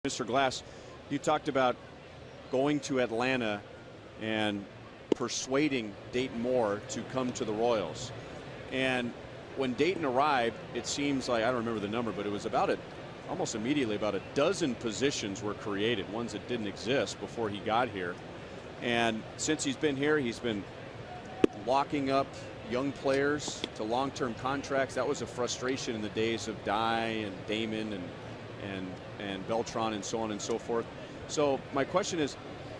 Mr. Glass, you talked about going to Atlanta and persuading Dayton Moore to come to the Royals. And when Dayton arrived, it seems like, I don't remember the number, but it was about almost immediately about a dozen positions were created, ones that didn't exist before he got here. And since he's been here, he's been locking up young players to long-term contracts. That was a frustration in the days of Dye and Damon and Beltran and so on and so forth. So my question is,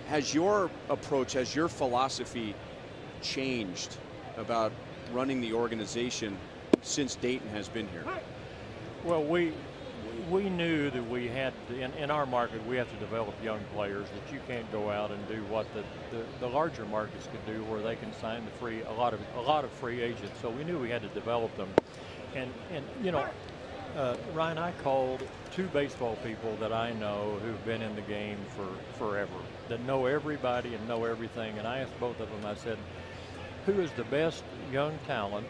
has your approach, has your philosophy changed about running the organization since Dayton has been here? Well, we knew that we had in our market we have to develop young players, that you can't go out and do what the larger markets could do, where they can sign a lot of free agents. So we knew we had to develop them. And you know, Ryan, I called two baseball people that I know who've been in the game for forever, that know everybody and know everything. And I asked both of them, I said, who is the best young talent,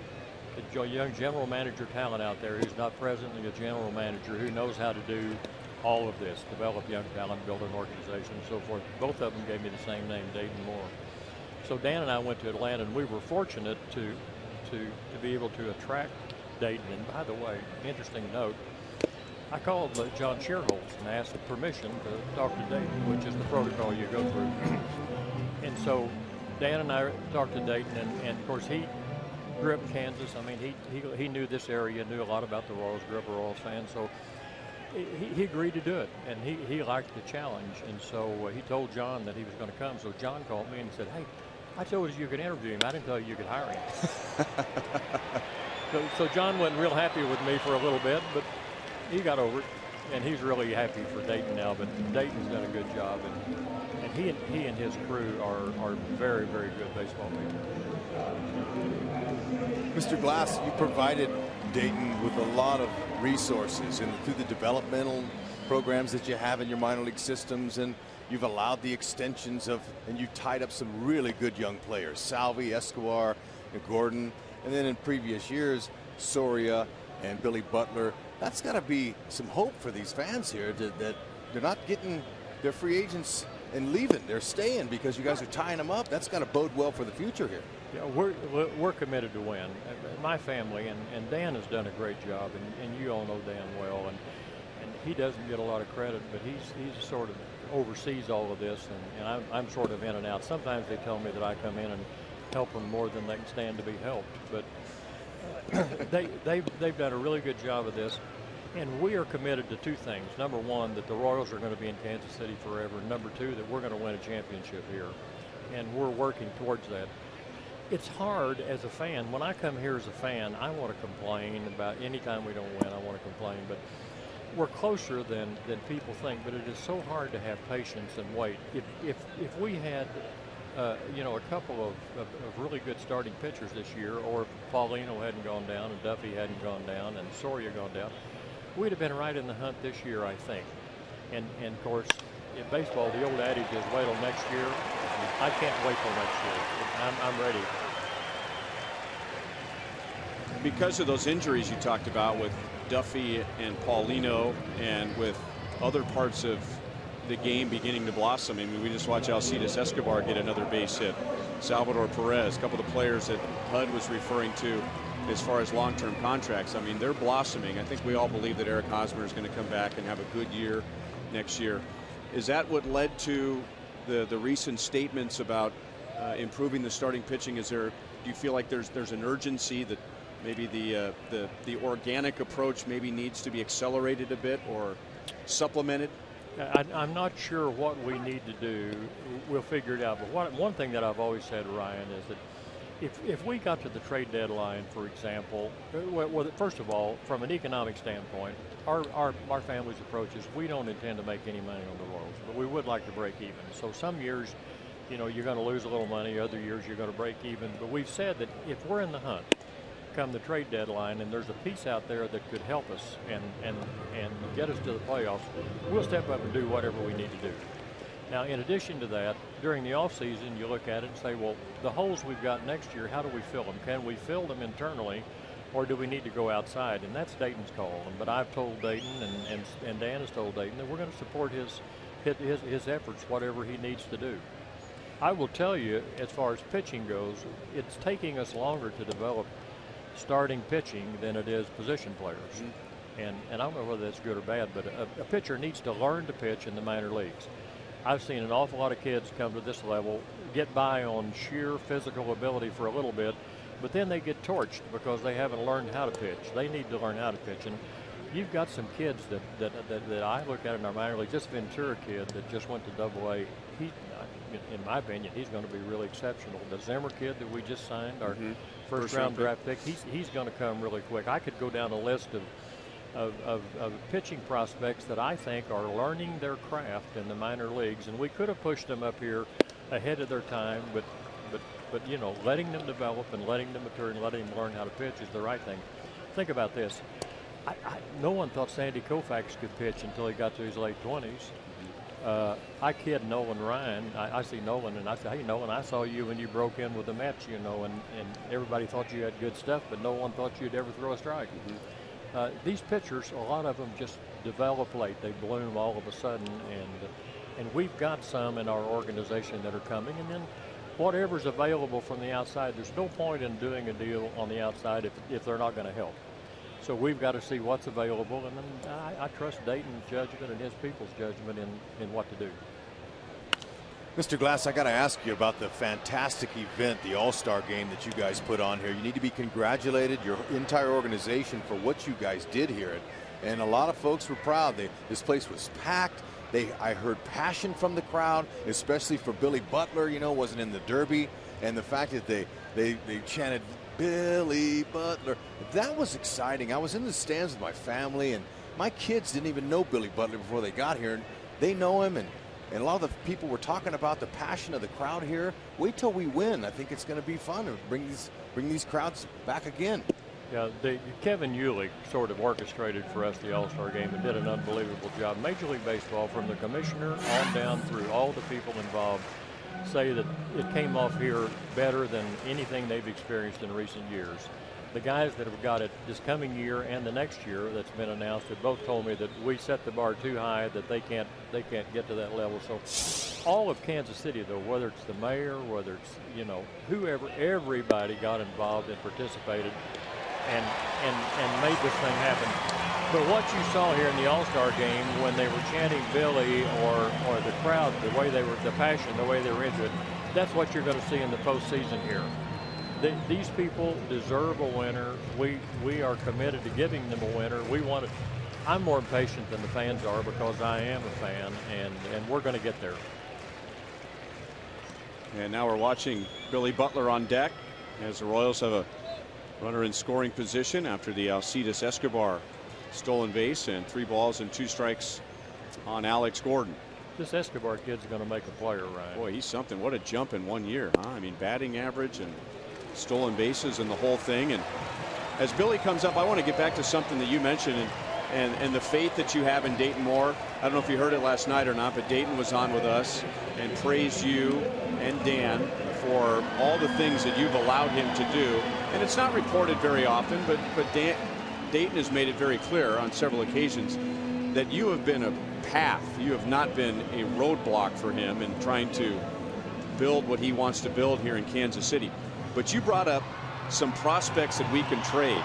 the young general manager talent out there who's not presently a general manager, who knows how to do all of this, develop young talent, build an organization, and so forth? Both of them gave me the same name, Dayton Moore. So Dan and I went to Atlanta, and we were fortunate to be able to attract Dayton. And by the way, interesting note, I called John Sherholz and asked permission to talk to Dayton, which is the protocol you go through. And so Dan and I talked to Dayton, and of course he grew up in Kansas. I mean, he knew this area, knew a lot about the Royals, grew up a Royals fan, so he agreed to do it, and he liked the challenge. And so he told John that he was going to come. So John called me and he said, hey, I told you could interview him. I didn't tell you could hire him. So John wasn't real happy with me for a little bit, but he got over it, and he's really happy for Dayton now. But Dayton's done a good job, and he and his crew are very, very good baseball people. Mr. Glass, you provided Dayton with a lot of resources and through the developmental programs that you have in your minor league systems, and you've allowed the extensions of, and you've tied up some really good young players, Salvi, Escobar, and Gordon. And then in previous years, Soria and Billy Butler. That's got to be some hope for these fans here, that they're not getting their free agents and leaving. They're staying because you guys are tying them up. That's got to bode well for the future here. Yeah, we're committed to win. My family, and Dan has done a great job, and you all know Dan well, and he doesn't get a lot of credit, but he's sort of oversees all of this, and I'm sort of in and out. Sometimes they tell me that I come in and help them more than they can stand to be helped, but they've done a really good job of this, and we are committed to two things. Number one, that the Royals are going to be in Kansas City forever. Number two, that we're going to win a championship here, and we're working towards that. It's hard as a fan. When I come here as a fan, I want to complain about any time we don't win. I want to complain, but we're closer than people think. But it is so hard to have patience and wait. If we had you know, a couple of really good starting pitchers this year, or if Paulino hadn't gone down and Duffy hadn't gone down and Soria gone down, we'd have been right in the hunt this year, I think. And of course, in baseball, the old adage is wait till next year. I can't wait till next year. I'm ready. Because of those injuries you talked about with Duffy and Paulino, and with other parts of the game beginning to blossom. I mean, we just watched Alcides Escobar get another base hit. Salvador Perez, a couple of the players that HUD was referring to as far as long-term contracts. I mean, they're blossoming. I think we all believe that Eric Hosmer is going to come back and have a good year next year. Is that what led to the recent statements about improving the starting pitching? Do you feel like there's an urgency that maybe the organic approach maybe needs to be accelerated a bit or supplemented? I'm not sure what we need to do. We'll figure it out. But one thing that I've always said, Ryan, is that if we got to the trade deadline, for example, well, first of all, from an economic standpoint, our family's approach is we don't intend to make any money on the Royals, but we would like to break even. So some years, you know, you're going to lose a little money. Other years, you're going to break even. But we've said that if we're in the hunt come the trade deadline, and there's a piece out there that could help us and get us to the playoffs, we'll step up and do whatever we need to do. Now, in addition to that, during the offseason, you look at it and say, well, the holes we've got next year, how do we fill them? Can we fill them internally, or do we need to go outside? And that's Dayton's call. But I've told Dayton, and Dan has told Dayton, that we're going to support his efforts, whatever he needs to do. I will tell you, as far as pitching goes, it's taking us longer to develop starting pitching than it is position players. And I don't know whether that's good or bad, but a pitcher needs to learn to pitch in the minor leagues. I've seen an awful lot of kids come to this level, get by on sheer physical ability for a little bit, but then they get torched because they haven't learned how to pitch. They need to learn how to pitch. And you've got some kids that I look at in our minor leagues. This Ventura kid that just went to Double-A, in my opinion, he's going to be really exceptional. The Zimmer kid that we just signed, our first-round draft pick, he's going to come really quick. I could go down a list of pitching prospects that I think are learning their craft in the minor leagues, and we could have pushed them up here ahead of their time, but you know, letting them develop and letting them mature and letting them learn how to pitch is the right thing. Think about this. No one thought Sandy Koufax could pitch until he got to his late 20s. I kid Nolan Ryan. I see Nolan and I say, hey, Nolan, I saw you when you broke in with the Mets, you know, and everybody thought you had good stuff, but no one thought you'd ever throw a strike. These pitchers, a lot of them just develop late. They bloom all of a sudden, and we've got some in our organization that are coming, and then whatever's available from the outside, there's no point in doing a deal on the outside if they're not going to help. So we've got to see what's available, and then I trust Dayton's judgment and his people's judgment in what to do. Mr. Glass, I got to ask you about the fantastic event, the All-Star Game that you guys put on here. You need to be congratulated, your entire organization, for what you guys did here. And a lot of folks were proud. This place was packed. I heard passion from the crowd, especially for Billy Butler, you know, wasn't in the Derby. And the fact that they chanted Billy Butler, that was exciting. I was in the stands with my family, and my kids didn't even know Billy Butler before they got here. And they know him, and a lot of the people were talking about the passion of the crowd here. Wait till we win. I think it's going to be fun and bring these crowds back again. Yeah, Kevin Eulich sort of orchestrated for us the All-Star Game and did an unbelievable job. Major League Baseball, from the commissioner on down through all the people involved, say that it came off here better than anything they've experienced in recent years. The guys that have got it this coming year and the next year that's been announced have both told me that we set the bar too high, that they can't get to that level. So all of Kansas City, though, whether it's the mayor, whether it's, you know, whoever, everybody got involved and participated and made this thing happen. But what you saw here in the All-Star Game, when they were chanting Billy or the crowd, the way they were, the passion, the way they were into it, that's what you're going to see in the postseason here. These people deserve a winner. We are committed to giving them a winner. We want it. I'm more impatient than the fans are because I am a fan, and we're going to get there. And now we're watching Billy Butler on deck as the Royals have a runner in scoring position after the Alcides Escobar stolen base, and 3 balls and 2 strikes on Alex Gordon. This Escobar kid's going to make a player, Ryan. Boy, he's something. What a jump in 1 year, huh? I mean, batting average and stolen bases and the whole thing. And as Billy comes up, I want to get back to something that you mentioned and the faith that you have in Dayton Moore. I don't know if you heard it last night or not, but Dayton was on with us and praised you and Dan for all the things that you've allowed him to do. And it's not reported very often, but Dayton has made it very clear on several occasions that you have been a path. You have not been a roadblock for him in trying to build what he wants to build here in Kansas City. But you brought up some prospects that we can trade,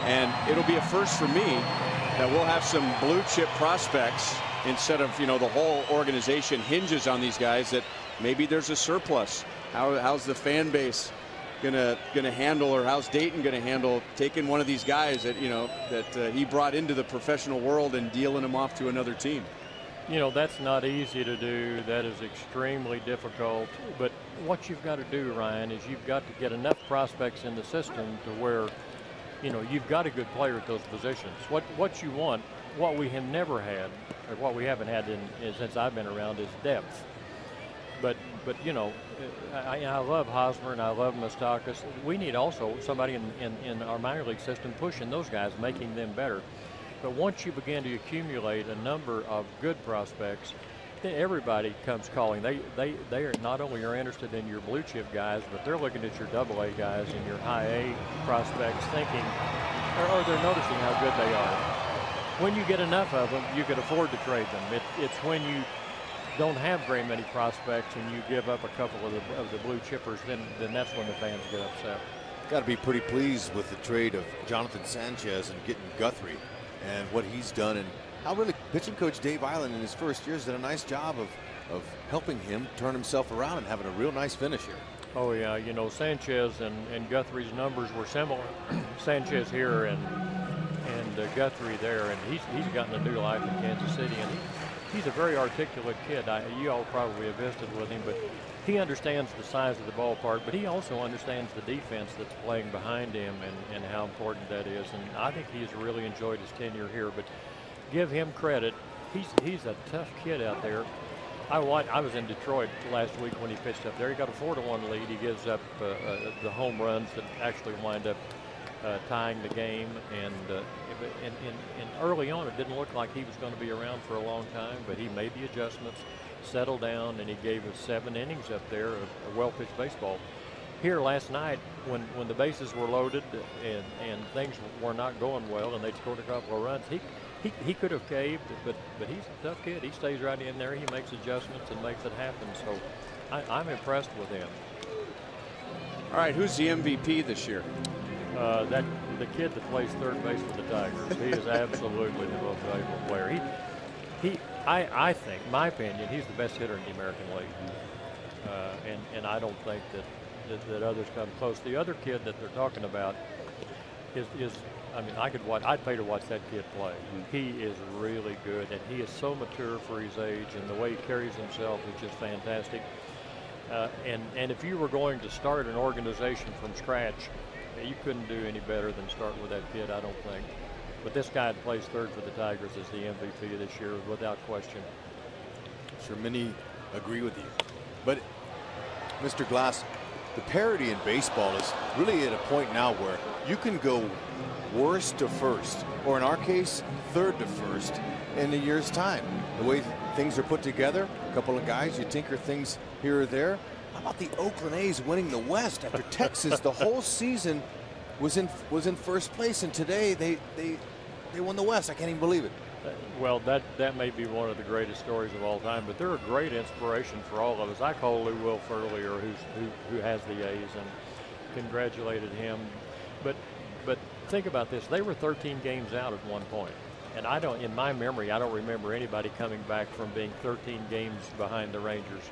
and it'll be a first for me that we'll have some blue chip prospects instead of, you know, the whole organization hinges on these guys, that maybe there's a surplus. How's the fan base gonna handle, or how's Dayton gonna handle taking one of these guys that, you know, that he brought into the professional world and dealing him off to another team? You know, that's not easy to do. That is extremely difficult. But what you've got to do, Ryan, is you've got to get enough prospects in the system to where, you know, you've got a good player at those positions. What you want, what we have never had, or what we haven't had since I've been around, is depth. But you know, I love Hosmer and I love Moustakas. We need also somebody in our minor league system pushing those guys, making them better. But once you begin to accumulate a number of good prospects, everybody comes calling. They are not only are interested in your blue chip guys, but they're looking at your AA guys and your high A prospects, thinking, or they're noticing how good they are. When you get enough of them, you can afford to trade them. It's when you don't have very many prospects and you give up a couple of the blue chippers, then that's when the fans get upset. Got to be pretty pleased with the trade of Jonathan Sanchez and getting Guthrie and what he's done, and how really pitching coach Dave Island in his first year has done a nice job of helping him turn himself around and having a real nice finish here. Oh yeah, you know, Sanchez and Guthrie's numbers were similar. Sanchez here and Guthrie there, and he's gotten a new life in Kansas City, and he's a very articulate kid. You all probably have visited with him, but he understands the size of the ballpark, but he also understands the defense that's playing behind him and how important that is. And I think he's really enjoyed his tenure here, but give him credit. He's a tough kid out there. I was in Detroit last week when he pitched up there. He got a 4-1 lead. He gives up the home runs that actually wind up tying the game. And early on, it didn't look like he was going to be around for a long time, but he made the adjustments, settled down, and he gave us 7 innings up there of well-pitched baseball. Here last night, when the bases were loaded and things were not going well, and they scored a couple of runs, he could have caved, but he's a tough kid. He stays right in there. He makes adjustments and makes it happen. So I'm impressed with him. All right, who's the MVP this year? The kid that plays third base for the Tigers. He is absolutely the most valuable player. I think, my opinion, he's the best hitter in the American League, and I don't think that others come close. The other kid that they're talking about is I mean, I'd pay to watch that kid play. He is really good, and he is so mature for his age, and the way he carries himself is just fantastic. And if you were going to start an organization from scratch, you couldn't do any better than start with that kid, I don't think. But this guy that plays third for the Tigers is the MVP this year, without question. Sure, many agree with you. But, Mr. Glass, the parity in baseball is really at a point now where you can go worst to first, or in our case, third to first in a year's time. The way things are put together, a couple of guys, you tinker things here or there. How about the Oakland A's winning the West after Texas the whole season was in first place, and today they won the West? I can't even believe it. Well, that may be one of the greatest stories of all time, but they're a great inspiration for all of us. I called Lou Wilf earlier, who has the A's, and congratulated him. But think about this: they were 13 games out at one point, and in my memory, I don't remember anybody coming back from being 13 games behind the Rangers.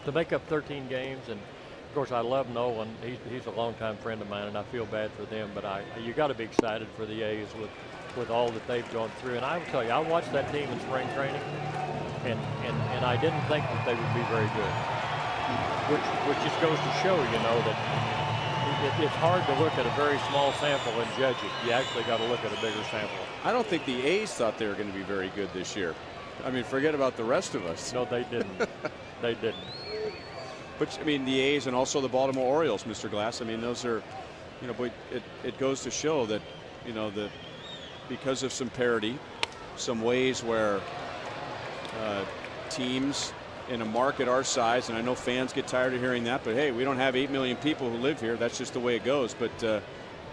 To make up 13 games, and of course I love Nolan. He's a longtime friend of mine, and I feel bad for them. But you got to be excited for the A's with all that they've gone through. And I will tell you, I watched that team in spring training, and I didn't think that they would be very good. Which just goes to show, that it's hard to look at a very small sample and judge it. You actually got to look at a bigger sample. I don't think the A's thought they were going to be very good this year. I mean, forget about the rest of us. No, they didn't. They didn't. But, I mean, the A's and also the Baltimore Orioles, Mr. Glass, I mean, those are, but it goes to show that, because of some parity, some ways where teams in a market our size, and I know fans get tired of hearing that, but hey, we don't have 8 million people who live here. That's just the way it goes. But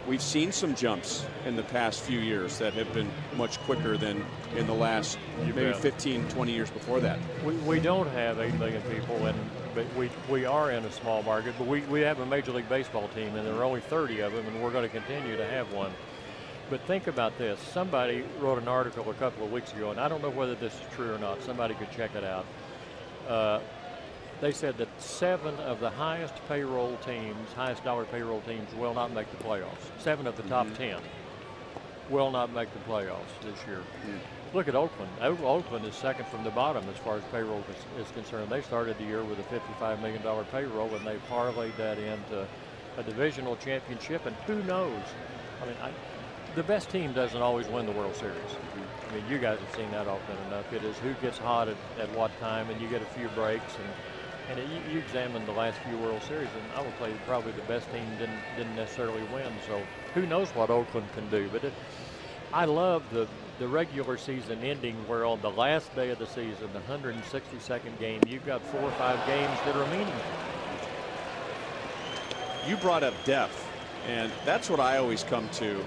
we've seen some jumps in the past few years that have been much quicker than in the last maybe 15, 20 years before that. We don't have 8 million people, but we are in a small market, but we have a Major League Baseball team, and there are only 30 of them, and we're going to continue to have one. But think about this. Somebody wrote an article a couple of weeks ago, and I don't know whether this is true or not. Somebody could check it out. They said that 7 of the highest payroll teams, highest dollar payroll teams, will not make the playoffs. 7 of the top 10 will not make the playoffs this year. Look at Oakland. Oakland is second from the bottom as far as payroll is concerned. They started the year with a $55 million payroll, and they parlayed that into a divisional championship, and who knows? I mean, the best team doesn't always win the World Series. I mean, you guys have seen that often enough. It is who gets hot at what time, and you get a few breaks. And you examine the last few World Series, and I will tell you, probably the best team didn't necessarily win. So who knows what Oakland can do? But I love the the regular season ending, where on the last day of the season, the 162nd game, you've got 4 or 5 games that are meaningful. You brought up depth, and that's what I always come to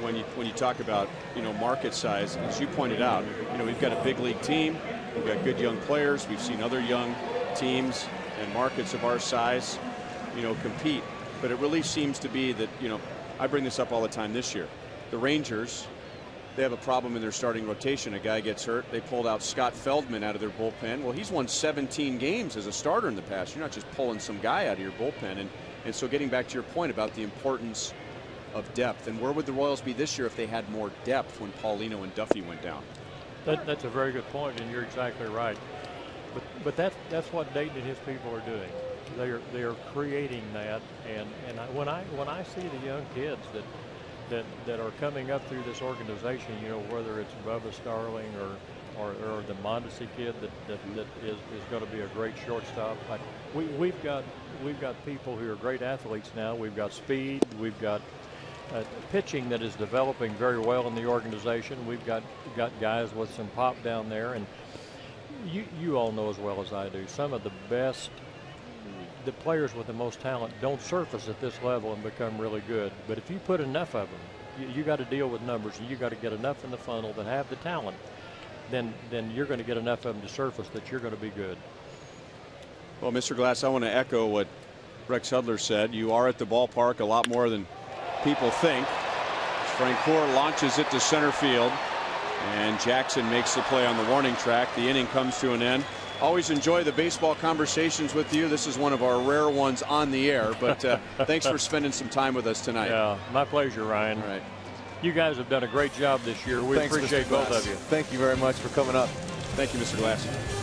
when you talk about, you know, market size. As you pointed out, you know, we've got a big league team, we've got good young players, we've seen other young teams and markets of our size, you know, compete. But it really seems to be that, you know, I bring this up all the time this year. The Rangers, they have a problem in their starting rotation. A guy gets hurt. They pulled out Scott Feldman out of their bullpen. Well, he's won 17 games as a starter in the past. You're not just pulling some guy out of your bullpen. And so getting back to your point about the importance of depth, and where would the Royals be this year if they had more depth when Paulino and Duffy went down? That's a very good point, and you're exactly right. But that's what Dayton and his people are doing. They are creating that, and when I see the young kids that are coming up through this organization, you know, whether it's Bubba Starling or the Mondesi kid that is going to be a great shortstop. We've got people who are great athletes now. We've got speed. We've got pitching that is developing very well in the organization. We've got guys with some pop down there, and you all know as well as I do, some of the best, the players with the most talent don't surface at this level and become really good. But if you put enough of them, you got to deal with numbers, and you got to get enough in the funnel that have the talent. Then you're going to get enough of them to surface that you're going to be good. Well, Mr. Glass, I want to echo what Rex Hudler said. You are at the ballpark a lot more than people think. Francoeur launches it to center field, and Jackson makes the play on the warning track. The inning comes to an end. Always enjoy the baseball conversations with you. This is one of our rare ones on the air, but thanks for spending some time with us tonight. Yeah, my pleasure, Ryan. All right. You guys have done a great job this year. We appreciate both of you. Thank you very much for coming up. Thank you, Mr. Glass.